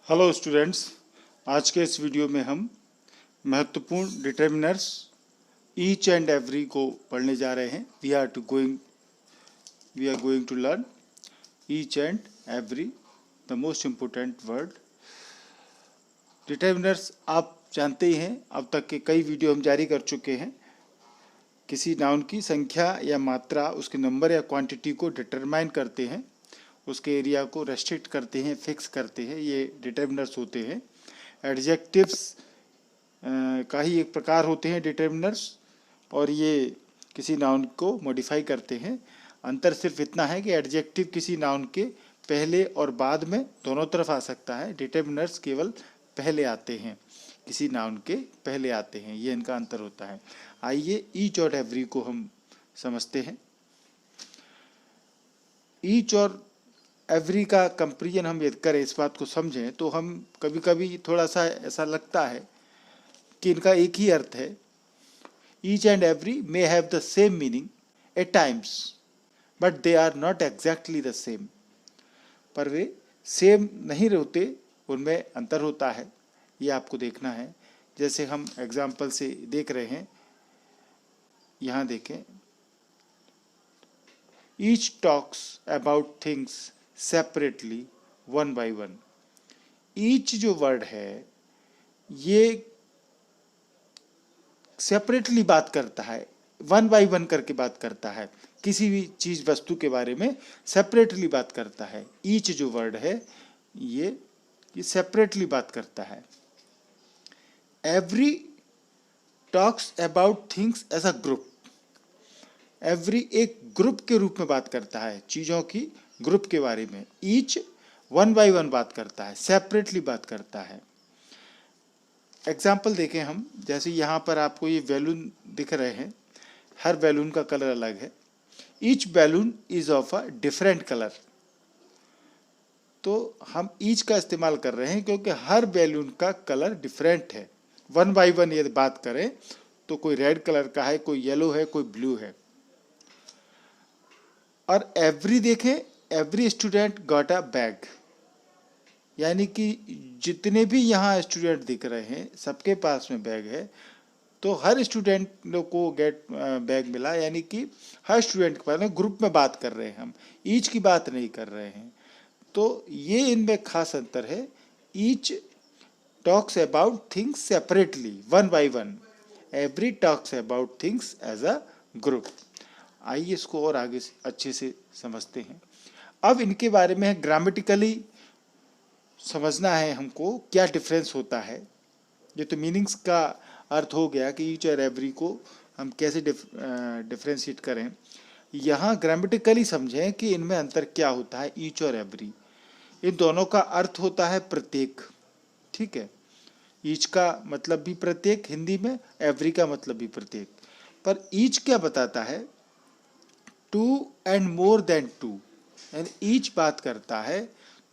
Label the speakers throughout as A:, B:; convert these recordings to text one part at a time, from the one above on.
A: Hello students, आज के इस वीडियो में हम महत्वपूर्ण डिटर्मिनर्स ईच एंड एवरी को पढ़ने जा रहे हैं। We are going to learn each and every, the most important word. Determiners आप जानते ही हैं, अब तक के कई वीडियो हम जारी कर चुके हैं। किसी नाउन की संख्या या मात्रा, उसके नंबर या क्वांटिटी को डिटरमाइन करते हैं, उसके एरिया को रेस्ट्रिक्ट करते हैं, फिक्स करते हैं, ये डिटर्मिनर्स होते हैं। एडजेक्टिव्स का ही एक प्रकार होते हैं डिटर्मिनर्स, और ये किसी नाउन को मॉडिफाई करते हैं। अंतर सिर्फ इतना है कि एडजेक्टिव किसी नाउन के पहले और बाद में दोनों तरफ आ सकता है, डिटर्मिनर्स केवल पहले आते हैं, किसी नाउन के पहले आते हैं, ये इनका अंतर होता है। आइए ईच और एवरी को हम समझते हैं। ईच और एवरी का कंपेरिजन हम यदि करें, इस बात को समझें, तो हम कभी कभी थोड़ा सा ऐसा लगता है कि इनका एक ही अर्थ है। Each and every may have the same meaning at times, but they are not exactly the same. पर वे सेम नहीं होते, उनमें अंतर होता है, ये आपको देखना है। जैसे हम एग्जाम्पल से देख रहे हैं, यहाँ देखें, each talks about things separately one by one. Each जो वर्ड है ये सेपरेटली बात करता है, वन बाय वन करके बात करता है, किसी भी चीज वस्तु के बारे में सेपरेटली बात करता है। ईच जो वर्ड है ये सेपरेटली बात करता है। Every talks about things as a group. Every एक ग्रुप के रूप में बात करता है, चीजों की ग्रुप के बारे में। ईच वन बाय वन बात करता है, सेपरेटली बात करता है। एग्जाम्पल देखें हम, जैसे यहाँ पर आपको ये बैलून दिख रहे हैं, हर बैलून का कलर अलग है। Each balloon is of a different colour. तो हम ईच का इस्तेमाल कर रहे हैं क्योंकि हर बैलून का कलर डिफरेंट है। वन बाय वन यदि बात करें तो कोई रेड कलर का है, कोई येलो है, कोई ब्लू है। और एवरी देखें, every student got a bag, यानी कि जितने भी यहाँ स्टूडेंट दिख रहे हैं सबके पास में बैग है। तो हर स्टूडेंट को गेट बैग मिला, यानी कि हर स्टूडेंट के पास में, ग्रुप में बात कर रहे हैं हम, ईच की बात नहीं कर रहे हैं। तो ये इनमें खास अंतर है। Each talks about things separately one by one, every talks about things as a group. आइए इसको और आगे अच्छे से समझते हैं। अब इनके बारे में ग्रामेटिकली समझना है हमको, क्या डिफरेंस होता है। ये तो मीनिंग्स का अर्थ हो गया कि ईच और एवरी को हम कैसे डिफ्रेंशिएट करें। यहाँ ग्रामेटिकली समझें कि इनमें अंतर क्या होता है। ईच और एवरी, इन दोनों का अर्थ होता है प्रत्येक, ठीक है। ईच का मतलब भी प्रत्येक हिंदी में, एवरी का मतलब भी प्रत्येक। पर ईच क्या बताता है? Two and more than two, यानी ईच बात करता है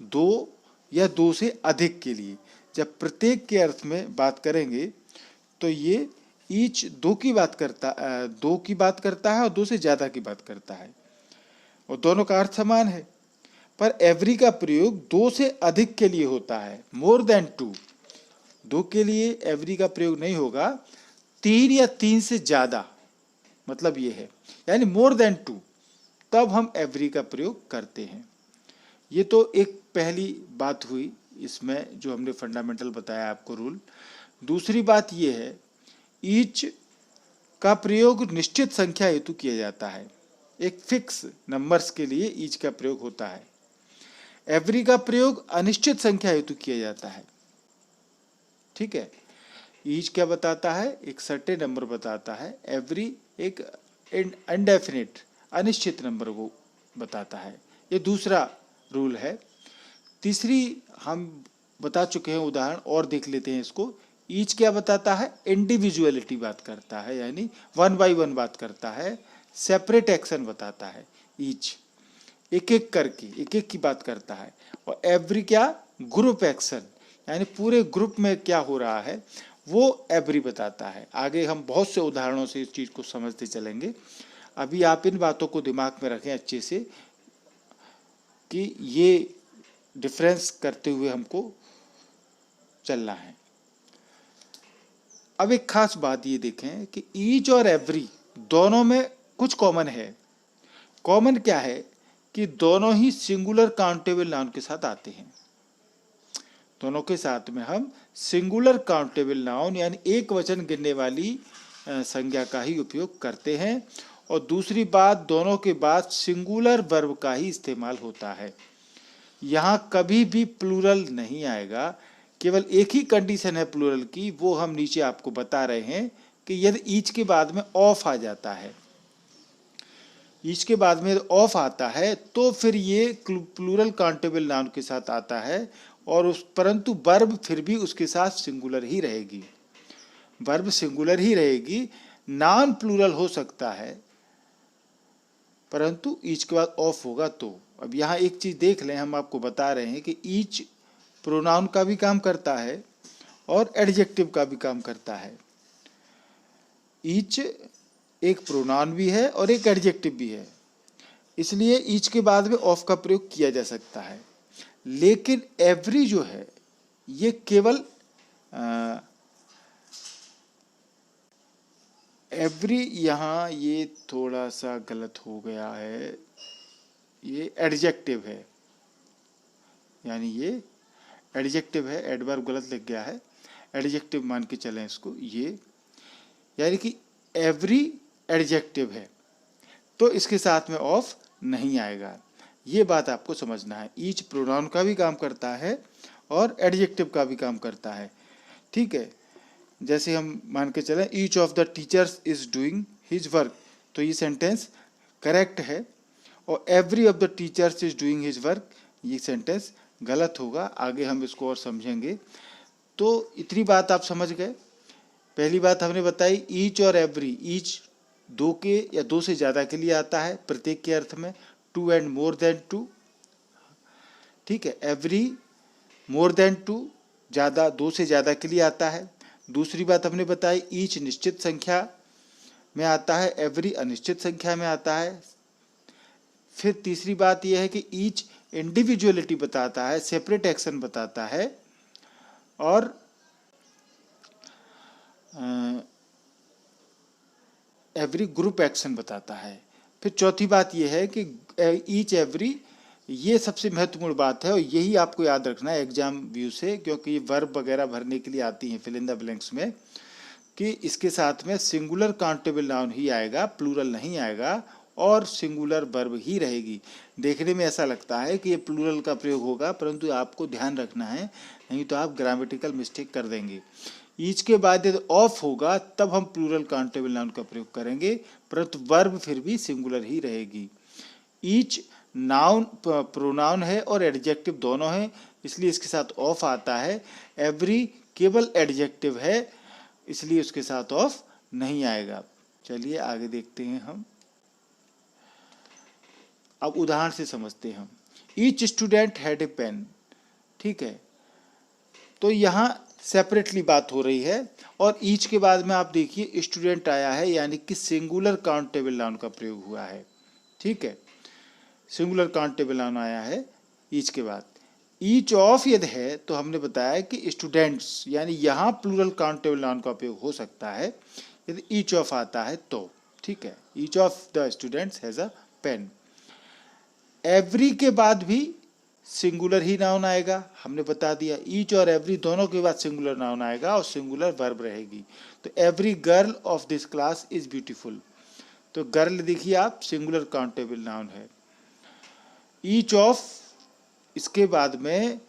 A: दो या दो से अधिक के लिए। जब प्रत्येक के अर्थ में बात करेंगे तो ये ईच दो की बात करता है और दो से ज्यादा की बात करता है, और दोनों का अर्थ समान है। पर एवरी का प्रयोग दो से अधिक के लिए होता है, मोर देन टू। दो के लिए एवरी का प्रयोग नहीं होगा, तीन या तीन से ज्यादा, मतलब ये है, यानी मोर देन टू, तब हम एवरी का प्रयोग करते हैं। ये तो एक पहली बात हुई इसमें, जो हमने फंडामेंटल बताया आपको रूल। दूसरी बात ये है, ईच का प्रयोग निश्चित संख्या हेतु किया जाता है, एक फिक्स नंबर्स के लिए ईच का प्रयोग होता है। एवरी का प्रयोग अनिश्चित संख्या हेतु किया जाता है, ठीक है। ईच क्या बताता है? एक सर्टेन नंबर बताता है। एवरी एक इनडेफिनिट, अनिश्चित नंबर को बताता है। ये दूसरा रूल है। तीसरी हम बता चुके हैं उदाहरण, और देख लेते हैं इसको। ईच क्या बताता है? इंडिविजुअलिटी बात करता है, यानी वन बाय वन बात करता है। सेपरेट एक्शन बताता है ईच, एक एक करके, एक एक की बात करता है। और एवरी क्या? ग्रुप एक्शन, यानी पूरे ग्रुप में क्या हो रहा है वो एवरी बताता है। आगे हम बहुत से उदाहरणों से इस चीज को समझते चलेंगे। अभी आप इन बातों को दिमाग में रखें अच्छे से, कि ये डिफरेंस करते हुए हमको चलना है। अब एक खास बात ये देखें कि ईच और एवरी दोनों में कुछ कॉमन है। कॉमन क्या है कि दोनों ही सिंगुलर काउंटेबल नाउन के साथ आते हैं। दोनों के साथ में हम सिंगुलर काउंटेबल नाउन यानी एक वचन गिनने वाली संज्ञा का ही उपयोग करते हैं। और दूसरी बात, दोनों के बाद सिंगुलर वर्ब का ही इस्तेमाल होता है। यहाँ कभी भी प्लूरल नहीं आएगा। केवल एक ही कंडीशन है प्लूरल की, वो हम नीचे आपको बता रहे हैं कि यदि ईच के बाद में ऑफ आ जाता है, ईच के बाद में ऑफ आता है तो फिर ये प्लूरल काउंटेबल नाउन के साथ आता है। और उस परंतु वर्ब फिर भी उसके साथ सिंगुलर ही रहेगी। वर्ब सिंगुलर ही रहेगी, नाउन प्लूरल हो सकता है परंतु ईच के बाद ऑफ होगा तो। अब यहाँ एक चीज देख लें, हम आपको बता रहे हैं कि ईच प्रोनाउन का भी काम करता है और एडजेक्टिव का भी काम करता है। ईच एक प्रोनाउन भी है और एक एडजेक्टिव भी है, इसलिए ईच के बाद में ऑफ का प्रयोग किया जा सकता है। लेकिन एवरी जो है ये केवल एवरी, यहाँ ये थोड़ा सा गलत हो गया है, ये एडजेक्टिव है, यानी ये एडजेक्टिव है, एडवर्ब गलत लिख गया है, एडजेक्टिव मान के चलें इसको। ये यानी कि एवरी एडजेक्टिव है तो इसके साथ में ऑफ नहीं आएगा। ये बात आपको समझना है। ईच प्रोनाउन का भी काम करता है और एडजेक्टिव का भी काम करता है, ठीक है। जैसे हम मान के चलें each of the teachers is doing his work, तो ये सेंटेंस करेक्ट है। और every of the teachers is doing his work, ये सेंटेंस गलत होगा। आगे हम इसको और समझेंगे। तो इतनी बात आप समझ गए। पहली बात हमने बताई ईच और एवरी। ईच दो के या दो से ज़्यादा के लिए आता है प्रत्येक के अर्थ में, two and more than two, ठीक है। एवरी मोर देन टू, ज़्यादा, दो से ज़्यादा के लिए आता है। दूसरी बात हमने बताई ईच निश्चित संख्या में आता है, एवरी अनिश्चित संख्या में आता है। फिर तीसरी बात यह है कि ईच इंडिविजुअलिटी बताता है, सेपरेट एक्शन बताता है। और एवरी ग्रुप एक्शन बताता है। फिर चौथी बात यह है कि ईच एवरी, ये सबसे महत्वपूर्ण बात है और यही आपको याद रखना है एग्जाम व्यू से, क्योंकि ये वर्ब वगैरह भरने के लिए आती हैं फिल इन द ब्लैंक्स में, कि इसके साथ में सिंगुलर काउंटेबल नाउन ही आएगा, प्लूरल नहीं आएगा और सिंगुलर वर्ब ही रहेगी। देखने में ऐसा लगता है कि ये प्लूरल का प्रयोग होगा, परंतु आपको ध्यान रखना है, नहीं तो आप ग्रामेटिकल मिस्टेक कर देंगे। ईच के बाद यदि ऑफ होगा तब हम प्लूरल काउंटेबल नाउन का प्रयोग करेंगे, परंतु वर्ब फिर भी सिंगुलर ही रहेगी। ईच नाउन प्रोनाउन है और एडजेक्टिव दोनों है, इसलिए इसके साथ ऑफ आता है। एवरी केवल एडजेक्टिव है, इसलिए उसके साथ ऑफ नहीं आएगा। चलिए आगे देखते हैं हम। अब उदाहरण से समझते हैं हम। Each student had a pen, ठीक है। तो यहाँ सेपरेटली बात हो रही है और ईच के बाद में आप देखिए स्टूडेंट आया है, यानी कि सिंगुलर काउंटेबल नाउन का प्रयोग हुआ है, ठीक है। सिंगुलर काउंटेबल नाउन आया है ईच के बाद। ईच ऑफ यदि है तो हमने बताया कि स्टूडेंट्स, यानी यहाँ प्लूरल काउंटेबल नाउन का उपयोग हो सकता है यदि ईच ऑफ आता है तो, ठीक है। Each of the students has a pen. Every के बाद भी सिंगुलर ही नाउन आएगा, हमने बता दिया। ईच और एवरी दोनों के बाद सिंगुलर नाउन आएगा और सिंगुलर वर्ब रहेगी। तो every girl of this class is beautiful, तो गर्ल देखिए आप सिंगुलर काउंटेबल नाउन है। ईच ऑफ, इसके बाद में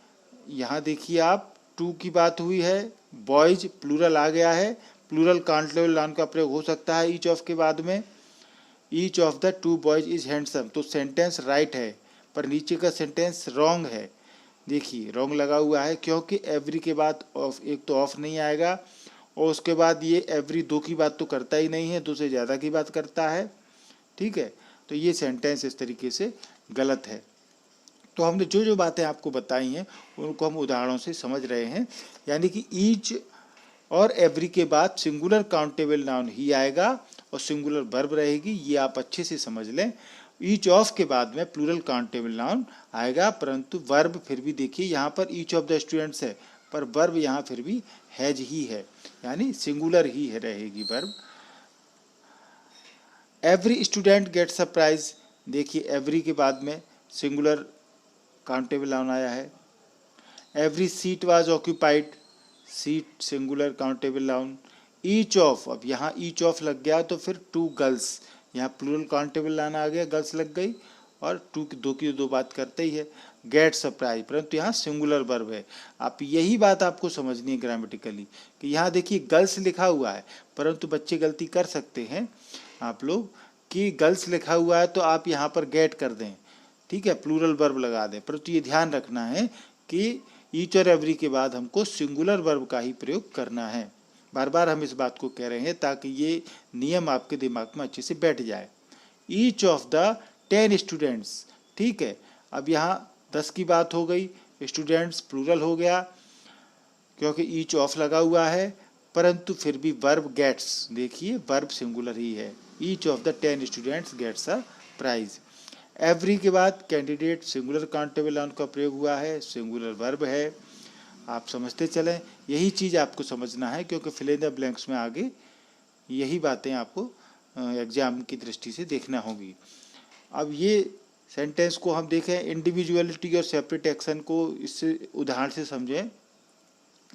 A: यहाँ देखिए आप टू की बात हुई है, बॉयज प्लूरल आ गया है, प्लूरल काउंटेबल नाउन का प्रयोग हो सकता है ईच ऑफ के बाद में। Each of the two boys is handsome, तो सेंटेंस राइट है, पर नीचे का सेंटेंस रॉन्ग है। देखिए रॉन्ग लगा हुआ है क्योंकि एवरी के बाद ऑफ, एक तो ऑफ नहीं आएगा और उसके बाद ये एवरी दो की बात तो करता ही नहीं है, दो से ज़्यादा की बात करता है, ठीक है। तो ये सेंटेंस इस तरीके से गलत है। तो हमने जो जो बातें आपको बताई हैं उनको हम उदाहरणों से समझ रहे हैं, यानी कि ईच और एवरी के बाद सिंगुलर काउंटेबल नाउन ही आएगा और सिंगुलर वर्ब रहेगी, ये आप अच्छे से समझ लें। ईच ऑफ के बाद में प्लूरल काउंटेबल नाउन आएगा, परंतु वर्ब फिर भी देखिए यहाँ पर ईच ऑफ द स्टूडेंट्स है, पर वर्ब यहाँ फिर भी हैज ही है, यानी सिंगुलर ही है रहेगी verb. Every student gets a prize, देखिए एवरी के बाद में सिंगुलर काउंटेबल नाउन आया है। Every seat was occupied, seat singular countable noun. Each of, अब यहाँ ईच ऑफ लग गया तो फिर टू गर्ल्स, यहाँ प्लूरल काउंटेबल नाउन आ गया, गर्ल्स लग गई और टू की दो बात करते ही है। गेट सरप्राइज, परंतु यहाँ सिंगुलर वर्ब है। आप यही बात आपको समझनी है ग्रामेटिकली कि यहाँ देखिए गर्ल्स लिखा हुआ है, परंतु बच्चे गलती कर सकते हैं आप लोग कि गर्ल्स लिखा हुआ है तो आप यहाँ पर गेट कर दें, ठीक है, प्लूरल वर्ब लगा दें, परंतु ये ध्यान रखना है कि ईच और एवरी के बाद हमको सिंगुलर वर्ब का ही प्रयोग करना है। बार बार हम इस बात को कह रहे हैं ताकि ये नियम आपके दिमाग में अच्छे से बैठ जाए। ईच ऑफ द 10 स्टूडेंट्स, ठीक है, अब यहाँ 10 की बात हो गई, स्टूडेंट्स प्लूरल हो गया क्योंकि ईच ऑफ लगा हुआ है, परंतु फिर भी वर्ब गेट्स, देखिए वर्ब सिंगुलर ही है। Each of the 10 students gets a prize. Every के बाद कैंडिडेट सिंगुलर काउंटेबल नाउन का प्रयोग हुआ है, सिंगुलर वर्ब है। आप समझते चलें, यही चीज़ आपको समझना है क्योंकि फिल इन द ब्लैंक्स में आगे यही बातें आपको एग्जाम की दृष्टि से देखना होगी। अब ये सेंटेंस को हम देखें, इंडिविजुअलिटी और सेपरेट एक्शन को इससे उदाहरण से समझें।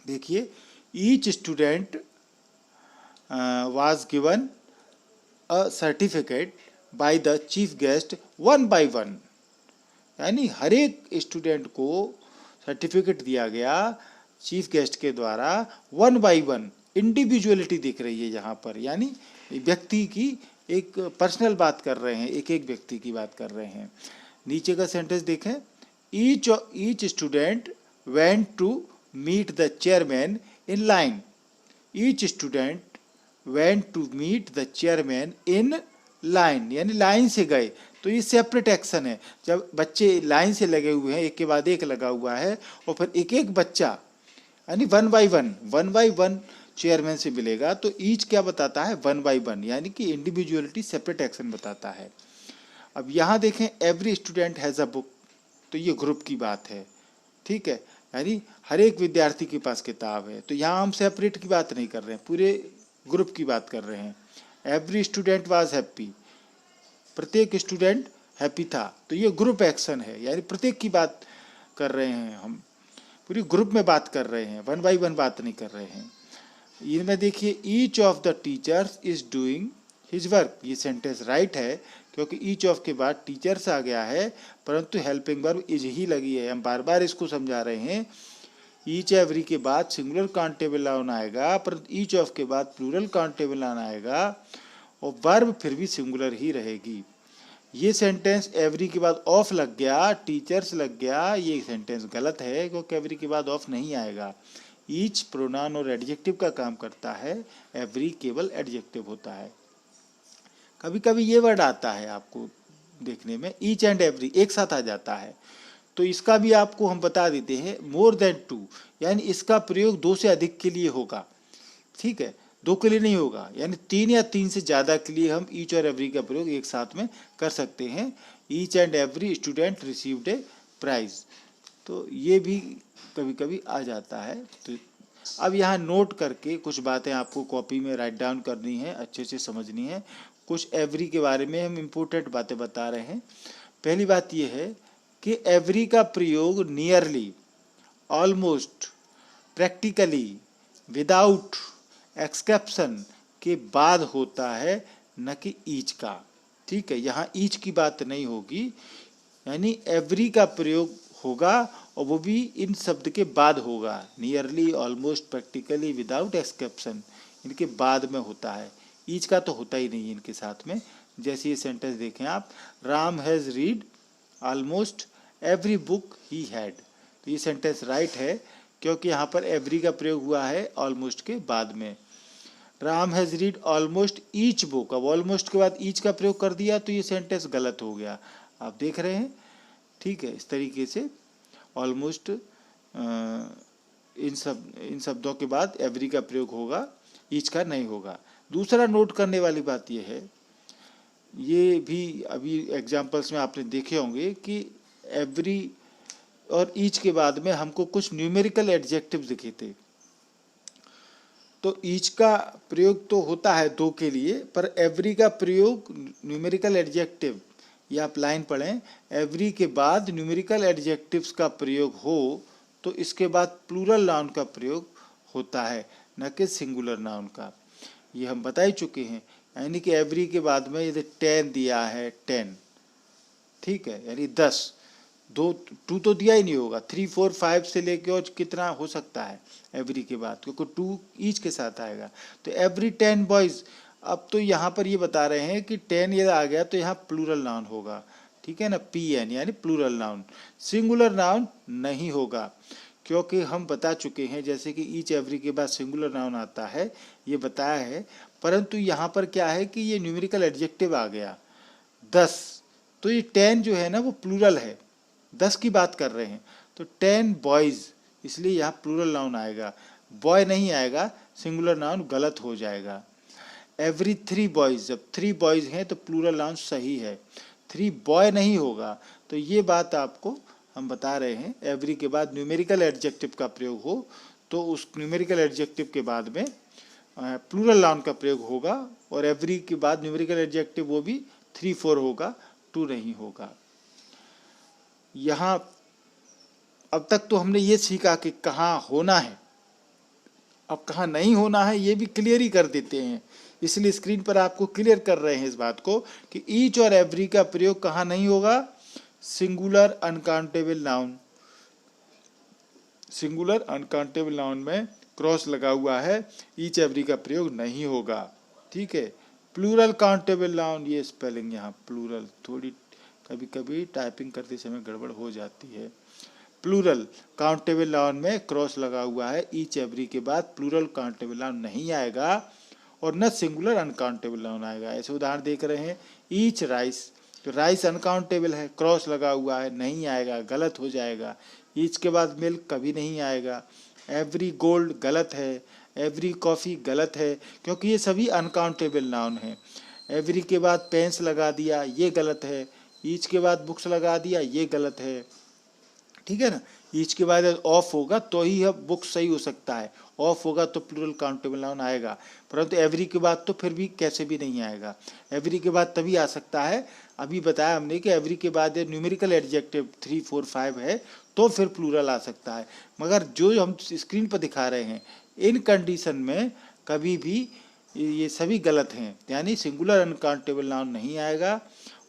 A: देखिए each student was given a certificate by the chief guest one by one, यानी हर एक स्टूडेंट को सर्टिफिकेट दिया गया चीफ गेस्ट के द्वारा वन बाय वन। इंडिविजुअलिटी दिख रही है यहाँ पर, यानी व्यक्ति की एक पर्सनल बात कर रहे हैं, एक एक व्यक्ति की बात कर रहे हैं। नीचे का सेंटेंस देखें, each student went to meet the chairman in line. Each student went to meet the chairman in line, यानी लाइन से गए, तो ये सेपरेट एक्शन है। जब बच्चे लाइन से लगे हुए हैं, एक के बाद एक लगा हुआ है, और फिर एक एक बच्चा यानी वन बाय वन चेयरमैन से मिलेगा, तो ईच क्या बताता है, वन बाय वन, यानी कि इंडिविजुअलिटी सेपरेट एक्शन बताता है। अब यहाँ देखें every student has a book, तो ये ग्रुप की बात है, ठीक है, यानी हर एक विद्यार्थी के पास किताब है, तो यहाँ हम सेपरेट की बात नहीं कर रहे हैं, पूरे ग्रुप की बात कर रहे हैं। एवरी स्टूडेंट वाज हैप्पी, प्रत्येक स्टूडेंट हैप्पी था, तो ये ग्रुप एक्शन है, यानी प्रत्येक की बात कर रहे हैं, हम पूरी ग्रुप में बात कर रहे हैं, वन बाय वन बात नहीं कर रहे हैं। इनमें देखिए each of the teachers is doing his work, ये सेंटेंस राइट है क्योंकि ईच ऑफ के बाद टीचर्स आ गया है, परंतु हेल्पिंग वर्ब इज ही लगी है। हम बार बार इसको समझा रहे हैं, ईच एवरी के बाद सिंगुलर काउंटेबल नाउन आएगा, परंतु ईच ऑफ के बाद प्लूरल काउंटेबल नाउन आएगा और वर्ब फिर भी सिंगुलर ही रहेगी। ये सेंटेंस एवरी के बाद ऑफ लग गया, टीचर्स लग गया, ये सेंटेंस गलत है क्योंकि एवरी के बाद ऑफ नहीं आएगा। ईच प्रोनाउन और एडजेक्टिव का काम करता है, एवरी केवल एडजेक्टिव होता है। कभी कभी ये वर्ड आता है आपको देखने में, ईच एंड एवरी एक साथ आ जाता है, तो इसका भी आपको हम बता देते हैं, मोर देन टू, यानी इसका प्रयोग दो से अधिक के लिए होगा, ठीक है, दो के लिए नहीं होगा, यानी तीन या तीन से ज़्यादा के लिए हम ईच और एवरी का प्रयोग एक साथ में कर सकते हैं। Each and every student received a prize, तो ये भी कभी कभी आ जाता है। तो अब यहाँ नोट करके कुछ बातें आपको कॉपी में राइट डाउन करनी है, अच्छे से समझनी है। कुछ एवरी के बारे में हम इम्पोर्टेंट बातें बता रहे हैं। पहली बात यह है कि एवरी का प्रयोग nearly, almost, practically, without exception के बाद होता है, न कि ईच का, ठीक है, यहाँ ईच की बात नहीं होगी, यानी एवरी का प्रयोग होगा और वो भी इन शब्द के बाद होगा, nearly, almost, practically, without exception, इनके बाद में होता है, ईच का तो होता ही नहीं है इनके साथ में। जैसे ये सेंटेंस देखें आप, Ram has read almost every book he had, तो ये सेंटेंस राइट है क्योंकि यहाँ पर एवरी का प्रयोग हुआ है ऑलमोस्ट के बाद में। Ram has read almost each book, अब ऑलमोस्ट के बाद ईच का प्रयोग कर दिया तो ये सेंटेंस गलत हो गया, आप देख रहे हैं, ठीक है। इस तरीके से ऑलमोस्ट इन शब्दों के बाद एवरी का प्रयोग होगा, ईच का नहीं होगा। दूसरा नोट करने वाली बात यह है, ये भी अभी एग्जाम्पल्स में आपने देखे होंगे कि एवरी और ईच के बाद में हमको कुछ न्यूमेरिकल एडजेक्टिव दिखे थे। तो ईच का प्रयोग तो होता है दो के लिए, पर एवरी का प्रयोग न्यूमेरिकल एडजेक्टिव, या आप लाइन पढ़ें, एवरी के बाद न्यूमेरिकल एडजेक्टिव्स का प्रयोग हो तो इसके बाद प्लूरल नाउन का प्रयोग होता है, न कि सिंगुलर नाउन का। ये हम बता ही चुके हैं। यानी कि एवरी के बाद में यदि 10 दिया है, 10, ठीक है, यानी 10, 2 तो दिया ही नहीं होगा, 3 4 5 से लेके और कितना हो सकता है एवरी के बाद, क्योंकि 2 ईच के साथ आएगा। तो एवरी 10 बॉयज, अब तो यहाँ पर ये बता रहे हैं कि 10 यदि आ गया तो यहाँ प्लूरल नाउन होगा, ठीक है ना, PN यानी प्लूरल नाउन। सिंगुलर नाउन नहीं होगा, क्योंकि हम बता चुके हैं जैसे कि ईच एवरी के बाद सिंगुलर नाउन आता है, ये बताया है। परंतु यहाँ पर क्या है कि ये न्यूमेरिकल एडजेक्टिव आ गया 10, तो ये 10 जो है ना वो प्लूरल है, 10 की बात कर रहे हैं। तो 10 बॉयज, इसलिए यहाँ प्लूरल नाउन आएगा, बॉय नहीं आएगा, सिंगुलर नाउन गलत हो जाएगा। एवरी 3 बॉयज, जब 3 बॉयज हैं तो प्लूरल नाउन सही है, 3 बॉय नहीं होगा। तो ये बात आपको हम बता रहे हैं, एवरी के बाद न्यूमेरिकल एडजेक्टिव का प्रयोग हो तो उस न्यूमेरिकल एडजेक्टिव के बाद में प्लूरल नाउन का प्रयोग होगा, और एवरी के बाद न्यूमेरिकल एडजेक्टिव वो भी 3 4 होगा, 2 नहीं होगा। यहाँ अब तक तो हमने ये सीखा कि कहाँ होना है, अब कहाँ नहीं होना है ये भी क्लियर ही कर देते हैं, इसलिए स्क्रीन पर आपको क्लियर कर रहे हैं इस बात को कि ईच और एवरी का प्रयोग कहाँ नहीं होगा, singular uncountable noun. Singular uncountable noun में क्रॉस लगा हुआ है, ईच एवरी का प्रयोग नहीं होगा, ठीक है। प्लूरल काउंटेबल नाउन, ये स्पेलिंग यहाँ प्लूरल थोड़ी कभी कभी टाइपिंग करते समय गड़बड़ हो जाती है। प्लूरल काउंटेबल नाउन में क्रॉस लगा हुआ है, ईच एवरी के बाद प्लूरल काउंटेबल नाउन नहीं आएगा और न सिंगुलर अनकाउंटेबल नाउन आएगा। ऐसे उदाहरण देख रहे हैं, ईच राइस, तो राइस अनकाउंटेबल है, क्रॉस लगा हुआ है, नहीं आएगा, गलत हो जाएगा। ईच के बाद मिल्क कभी नहीं आएगा। एवरी गोल्ड गलत है, एवरी कॉफ़ी गलत है, क्योंकि ये सभी अनकाउंटेबल नाउन हैं। एवरी के बाद पेंस लगा दिया, ये गलत है। ईच के बाद बुक्स लगा दिया, ये गलत है, ठीक है ना। ईच के बाद ऑफ होगा तो ही अब बुक्स सही हो सकता है, ऑफ होगा तो प्लूरल काउंटेबल नाउन आएगा, परंतु एवरी के बाद तो फिर भी कैसे भी नहीं आएगा। एवरी के बाद तभी आ सकता है, अभी बताया हमने कि एवरी के बाद न्यूमेरिकल एडजेक्टिव 3 4 5 है तो फिर प्लूरल आ सकता है। मगर जो हम स्क्रीन पर दिखा रहे हैं इन कंडीशन में कभी भी ये सभी गलत हैं, यानी सिंगुलर अनकाउंटेबल नाउन नहीं आएगा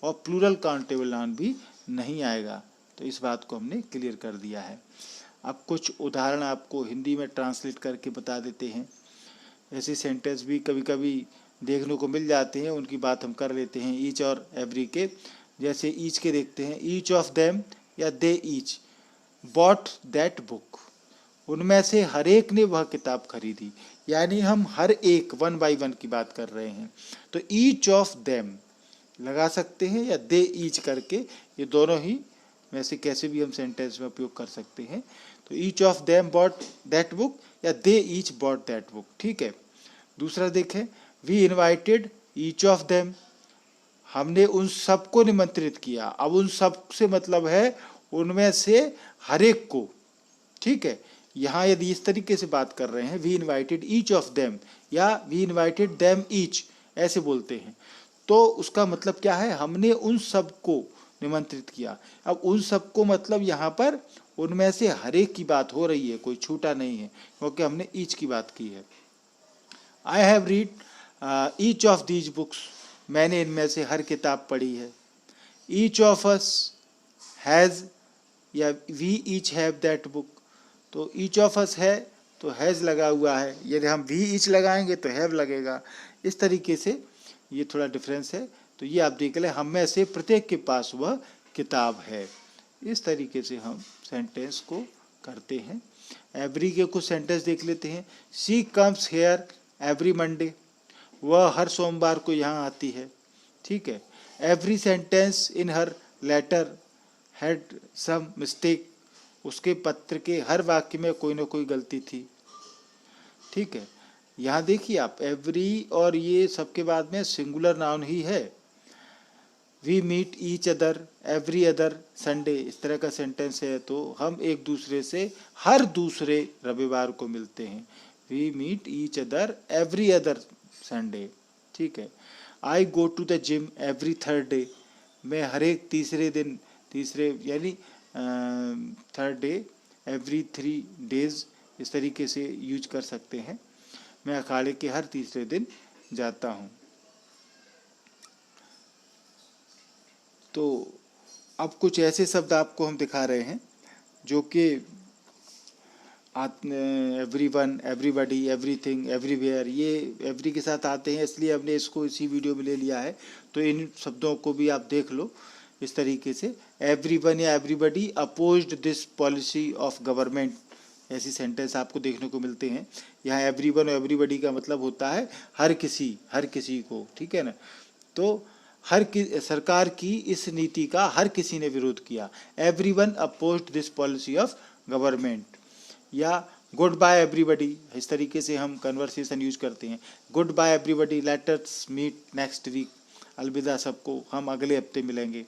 A: और प्लूरल काउंटेबल नाउन भी नहीं आएगा। तो इस बात को हमने क्लियर कर दिया है। अब कुछ उदाहरण आपको हिंदी में ट्रांसलेट करके बता देते हैं। ऐसे सेंटेंस भी कभी कभी देखने को मिल जाते हैं, उनकी बात हम कर लेते हैं ईच और एवरी के। जैसे ईच के देखते हैं, ईच ऑफ देम या they each bought that book, उनमें से हर एक ने वह किताब खरीदी, यानी हम हर एक 1 बाय 1 की बात कर रहे हैं। तो ईच ऑफ देम लगा सकते हैं या दे ईच करके, ये दोनों ही में से कैसे भी हम सेंटेंस में उपयोग कर सकते हैं। तो each of them bought that book या they each bought that book, ठीक है। दूसरा देखें, we invited each of them, हमने उन सबको निमंत्रित किया। अब उन सब से मतलब है उनमें से हर एक को, ठीक है। यहाँ यदि इस तरीके से बात कर रहे हैं, we invited each of them या वी इनवाइटेड देम ईच, ऐसे बोलते हैं, तो उसका मतलब क्या है, हमने उन सबको निमंत्रित किया। अब उन सबको मतलब यहाँ पर उनमें से हर एक की बात हो रही है, कोई छूटा नहीं है, क्योंकि हमने ईच की बात की है। I have read each of these books, मैंने इनमें से हर किताब पढ़ी है। ईच ऑफ अस हैज़ या we each have that book, तो ईच ऑफ अस है तो हैज़ लगा हुआ है, यदि हम वी ईच लगाएंगे तो हैव लगेगा। इस तरीके से ये थोड़ा डिफरेंस है। तो ये आप देख लें, हम में से प्रत्येक के पास वह किताब है। इस तरीके से हम सेंटेंस को करते हैं। एवरी के कुछ सेंटेंस देख लेते हैं। She comes here every Monday, वह हर सोमवार को यहाँ आती है, ठीक है। Every sentence in her letter had some mistake, उसके पत्र के हर वाक्य में कोई ना कोई गलती थी, ठीक है। यहाँ देखिए आप, एवरी और ये सबके बाद में सिंगुलर नाउन ही है। We meet each other every other Sunday, इस तरह का सेंटेंस है। तो हम एक दूसरे से हर दूसरे रविवार को मिलते हैं। We meet each other every other Sunday, ठीक है। I go to the gym every third day, मैं हर एक तीसरे यानी थर्ड डे, एवरी 3 डेज, इस तरीके से यूज कर सकते हैं। मैं अखाड़े के हर तीसरे दिन जाता हूँ। तो अब कुछ ऐसे शब्द आपको हम दिखा रहे हैं जो कि एवरीवन, एवरीबॉडी, एवरीथिंग, एवरीवेयर, ये एवरी के साथ आते हैं, इसलिए हमने इसको इसी वीडियो में ले लिया है। तो इन शब्दों को भी आप देख लो इस तरीके से। एवरीवन या everybody opposed this policy of government, ऐसी सेंटेंस आपको देखने को मिलते हैं। यहाँ एवरीवन और एवरीबॉडी का मतलब होता है हर किसी को, ठीक है ना। तो सरकार की इस नीति का हर किसी ने विरोध किया। Everyone opposed this policy of government. या गुड बाय एवरीबॉडी, इस तरीके से हम कन्वर्सेशन यूज करते हैं। Good bye everybody, let us meet next week, अलविदा सबको, हम अगले हफ्ते मिलेंगे।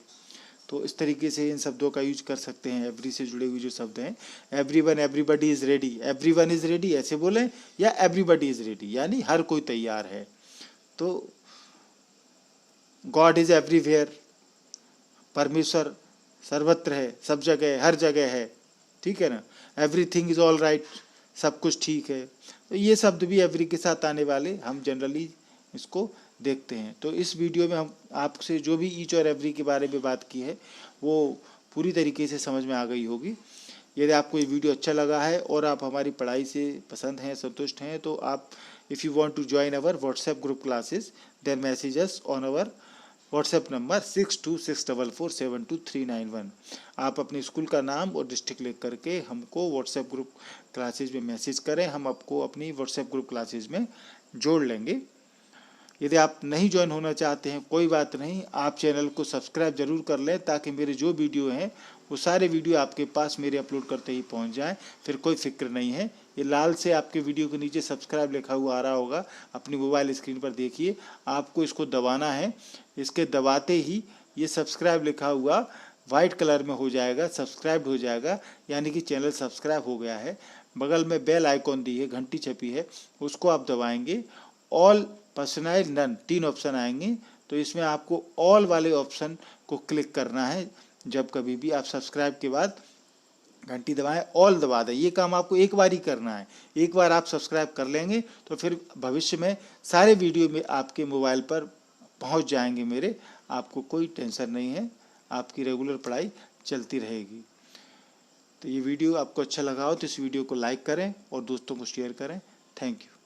A: तो इस तरीके से इन शब्दों का यूज कर सकते हैं, एवरी से जुड़े हुए जो शब्द हैं। Everyone, everybody is ready, everyone is ready ऐसे बोलें, या एवरीबॉडी इज रेडी यानी हर कोई तैयार है। तो गॉड इज एवरीवेयर, परमेश्वर सर्वत्र है, सब जगह है, हर जगह है, ठीक है ना। एवरीथिंग इज ऑल राइट, सब कुछ ठीक है। तो ये शब्द भी एवरी के साथ आने वाले हम जनरली इसको देखते हैं। तो इस वीडियो में हम आपसे जो भी ईच और एवरी के बारे में बात की है वो पूरी तरीके से समझ में आ गई होगी। यदि आपको ये वीडियो अच्छा लगा है और आप हमारी पढ़ाई से पसंद हैं, संतुष्ट हैं, तो आप if you want to join our WhatsApp group classes, then message us on our WhatsApp number 6264472391। आप अपने स्कूल का नाम और डिस्ट्रिक्ट लिख करके हमको व्हाट्सएप ग्रुप क्लासेज में मैसेज करें, हम आपको अपनी व्हाट्सएप ग्रुप क्लासेज में जोड़ लेंगे। यदि आप नहीं ज्वाइन होना चाहते हैं कोई बात नहीं, आप चैनल को सब्सक्राइब जरूर कर लें ताकि मेरे जो वीडियो हैं वो सारे वीडियो आपके पास मेरे अपलोड करते ही पहुंच जाएं। फिर कोई फिक्र नहीं है। ये लाल से आपके वीडियो के नीचे सब्सक्राइब लिखा हुआ आ रहा होगा, अपनी मोबाइल स्क्रीन पर देखिए, आपको इसको दबाना है। इसके दबाते ही ये सब्सक्राइब लिखा हुआ वाइट कलर में हो जाएगा, सब्सक्राइब हो जाएगा, यानी कि चैनल सब्सक्राइब हो गया है। बगल में बेल आइकॉन दी है, घंटी छपी है, उसको आप दबाएंगे। ऑल, पर्सनलाइज, नन, 3 ऑप्शन आएंगे। तो इसमें आपको ऑल वाले ऑप्शन को क्लिक करना है। जब कभी भी आप सब्सक्राइब के बाद घंटी दबाएं, ऑल दबा दें। ये काम आपको एक बार ही करना है। एक बार आप सब्सक्राइब कर लेंगे तो फिर भविष्य में सारे वीडियो में आपके मोबाइल पर पहुंच जाएंगे मेरे। आपको कोई टेंशन नहीं है, आपकी रेगुलर पढ़ाई चलती रहेगी। तो ये वीडियो आपको अच्छा लगा हो तो इस वीडियो को लाइक करें और दोस्तों को शेयर करें। Thank you.